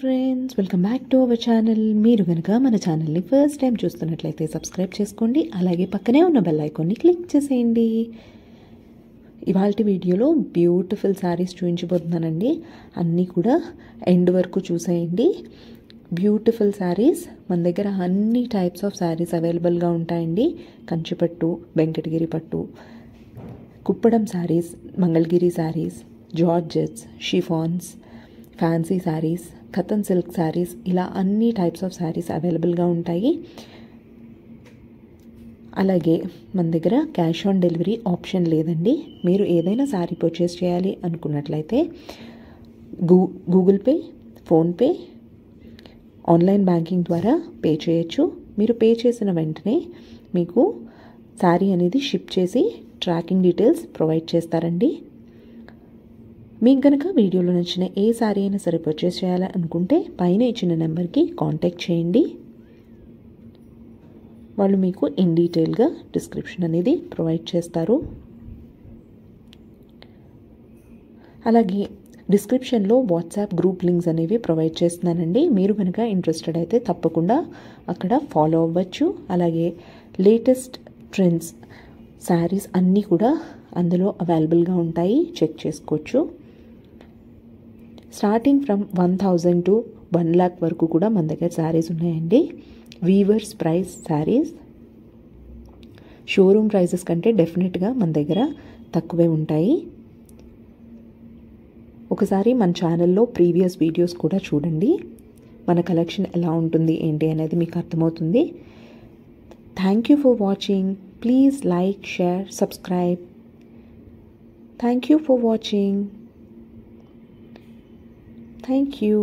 Friends, welcome back to our channel. మీరు కనుక మన ఛానల్ని ఫస్ట్ టైం చూస్తున్నట్లయితే సబ్స్క్రైబ్ చేసుకోండి. అలాగే పక్కనే ఉన్న బెల్ ఐకాన్ని క్లిక్ చేసేయండి. ఇవాల్టి వీడియోలో బ్యూటిఫుల్ శారీస్ చూపించబోతున్నానండి. అన్నీ కూడా ఎండ్ వరకు చూసేయండి. బ్యూటిఫుల్ శారీస్ మన దగ్గర అన్ని టైప్స్ ఆఫ్ శారీస్ అవైలబుల్గా ఉంటాయండి. కంచిపట్టు, వెంకటగిరి పట్టు, Kuppadam saris, Mangalagiri saris, georgettes, chiffons, fancy saris, Katan silk saris, ఇలా అన్ని టైప్స్ ఆఫ్ శారీస్ అవైలబుల్గా ఉంటాయి. అలాగే మన దగ్గర క్యాష్ ఆన్ డెలివరీ ఆప్షన్ లేదండి. మీరు ఏదైనా శారీ పర్చేస్ చేయాలి అనుకున్నట్లయితే Google pay, PhonePe, online banking ద్వారా పే చేయొచ్చు. మీరు పే చేసిన వెంటనే మీకు శారీ అనేది షిప్ చేసి ట్రాకింగ్ డీటెయిల్స్ ప్రొవైడ్ చేస్తారండి. మీకు కనుక వీడియోలో నచ్చిన ఏ శారీ అయినా సరే పర్చేస్ చేయాలి అనుకుంటే పైన ఇచ్చిన నెంబర్కి కాంటాక్ట్ చేయండి. వాళ్ళు మీకు ఇన్ డీటెయిల్గా డిస్క్రిప్షన్ అనేది ప్రొవైడ్ చేస్తారు. అలాగే డిస్క్రిప్షన్లో వాట్సాప్ గ్రూప్ లింక్స్ అనేవి ప్రొవైడ్ చేస్తున్నానండి. మీరు కనుక ఇంట్రెస్టెడ్ అయితే తప్పకుండా అక్కడ ఫాలో అవ్వచ్చు. అలాగే లేటెస్ట్ ట్రెండ్స్ శారీస్ అన్నీ కూడా అందులో అవైలబుల్గా ఉంటాయి, చెక్ చేసుకోవచ్చు. స్టార్టింగ్ ఫ్రమ్ 1000 to 1 lakh వరకు కూడా మన దగ్గర శారీస్ ఉన్నాయండి. Weavers price saris showroom prices కంటే డెఫినెట్గా మన దగ్గర తక్కువే ఉంటాయి. ఒకసారి మన ఛానల్లో ప్రీవియస్ వీడియోస్ కూడా చూడండి. మన కలెక్షన్ ఎలా ఉంటుంది ఏంటి అనేది మీకు అర్థమవుతుంది. Thank you for watching. Please like, share, subscribe. Thank you for watching. Thank you.